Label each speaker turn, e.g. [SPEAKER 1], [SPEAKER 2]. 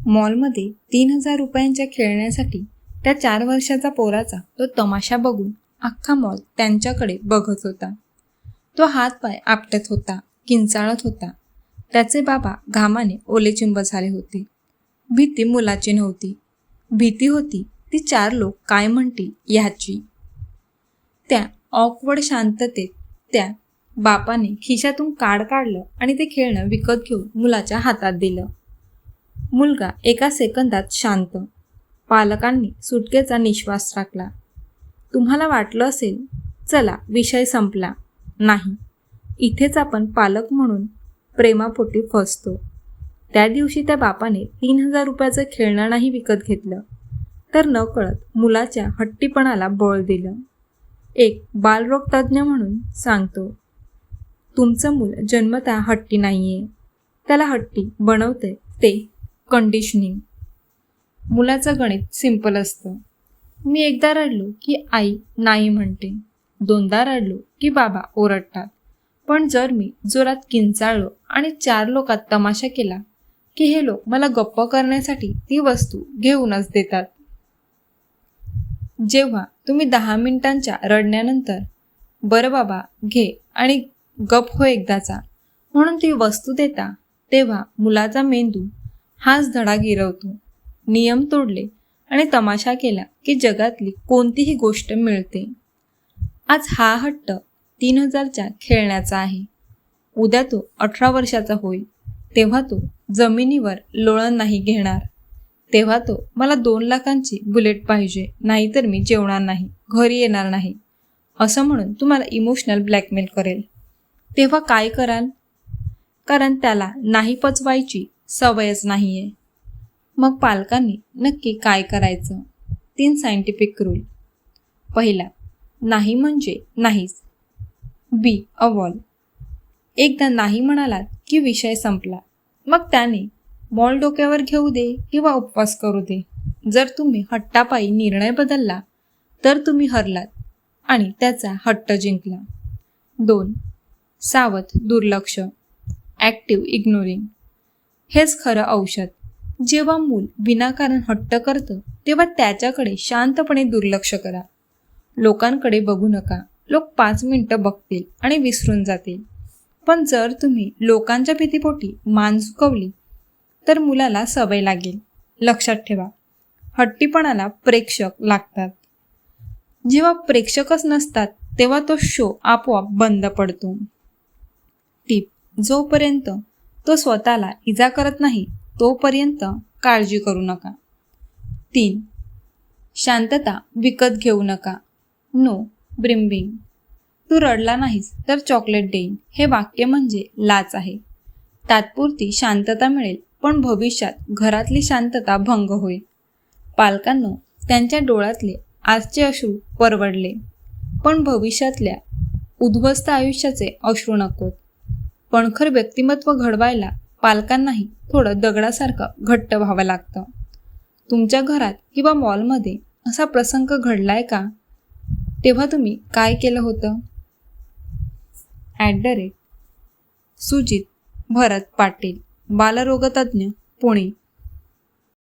[SPEAKER 1] मॉलमध्ये 3,000 रुपयांच्या खेळण्यासाठी त्या 4 वर्षाचा पोराचा तो तमाशा बघून अख्खा मॉल त्यांच्याकडे बघत होता. तो हातपाय आपटत होता, किंचाळत होता. त्याचे बाबा घामाने ओलेचिंब झाले होते. भीती मुलाची नव्हती, भीती होती ती 4 लोक काय म्हणतील ह्याची. त्या ऑकवर्ड शांततेत त्या बापाने खिशातून कार्ड काढलं आणि ते खेळणं विकत घेऊन मुलाच्या हातात दिलं. मुलगा एका सेकंदात शांत. पालकांनी सुटकेचा निश्वास टाकला. तुम्हाला वाटलं असेल चला विषय संपला. नाही, इथेच आपण पालक म्हणून प्रेमापोटी फसतो. त्या दिवशी त्या बापाने 3,000 रुपयाचं खेळणं नाही विकत घेतलं, तर नकळत मुलाच्या हट्टीपणाला बळ दिलं. एक बालरोग तज्ज्ञ म्हणून सांगतो, तुमचं मूल जन्मतः हट्टी नाहीये, त्याला हट्टी बनवते ते कंडिशनिंग. मुलाचं गणित सिंपल असतं. मी एकदा रडलो की आई नाही म्हणते, 2दा रडलो की बाबा ओरडतात. पण जर मी जोरात किंचाळलो आणि 4 लोकात तमाशा केला की हे लोक मला गप्प करण्यासाठी ती वस्तू घेऊनच देतात. जेव्हा तुम्ही 10 मिनिटांच्या रडण्यानंतर बरं बाबा घे आणि गप हो एकदाचा म्हणून ती वस्तू देता, तेव्हा मुलाचा मेंदू हाच धडा गिरवतो. नियम तोडले आणि तमाशा केला की जगातली कोणतीही गोष्ट मिळते. आज हा हट्ट 3,000च्या खेळण्याचा आहे. उद्या तो 18 वर्षाचा होईल, तेव्हा तो जमिनीवर लोळण नाही घेणार. तेव्हा तो मला 2 लाखांची बुलेट पाहिजे, नाहीतर मी जेवणार नाही, घरी येणार नाही असं म्हणून तुम्हाला इमोशनल ब्लॅकमेल करेल. तेव्हा काय कराल? कारण त्याला नाही पचवायची सवयच नाहीये. मग पालकांनी नक्की काय करायचं? 3 सायंटिफिक रूल. पहिला, नाही म्हणजे नाहीच. Be a wall. एकदा नाही म्हणालात की विषय संपला. मग त्याने मॉल डोक्यावर घेऊ दे किंवा उपवास करू दे. जर तुम्ही हट्टापायी निर्णय बदलला तर तुम्ही हरलात आणि त्याचा हट्ट जिंकला. 2. सावध दुर्लक्ष. Active ignoring. हेच खरं औषध. जेव्हा मूल विनाकारण हट्ट करतं तेव्हा त्याच्याकडे शांतपणे दुर्लक्ष करा. लोकांकडे बघू नका. लोक 5 मिनिटं बघतील आणि विसरून जातील. पण जर तुम्ही लोकांच्या भीतीपोटी मान झुकवली तर मुलाला सवय लागेल. लक्षात ठेवा, हट्टीपणाला प्रेक्षक लागतात. जेव्हा प्रेक्षकच नसतात तेव्हा तो शो आपोआप बंद पडतो. टिप: जोपर्यंत तो स्वतःला इजा करत नाही तोपर्यंत काळजी करू नका. 3. शांतता विकत घेऊ नका. नो ब्रिम्बिंग. तू रडला नाहीस तर चॉकलेट देईन हे वाक्य म्हणजे लाच आहे. तात्पुरती शांतता मिळेल, पण भविष्यात घरातली शांतता भंग होईल. पालकांनो, त्यांच्या डोळ्यातले आजचे अश्रू परवडले, पण भविष्यातल्या उद्ध्वस्त आयुष्याचे अश्रू नकोत. पणखर व्यक्तिमत्व घडवायला पालकांनाही थोडं दगडासारखं घट्ट व्हावं लागतं. तुमच्या घरात किंवा मॉलमध्ये असा प्रसंग घडलाय का? तेव्हा तुम्ही काय केलं होतं? @ सुजित भरत पाटील, बालरोगतज्ञ, पुणे.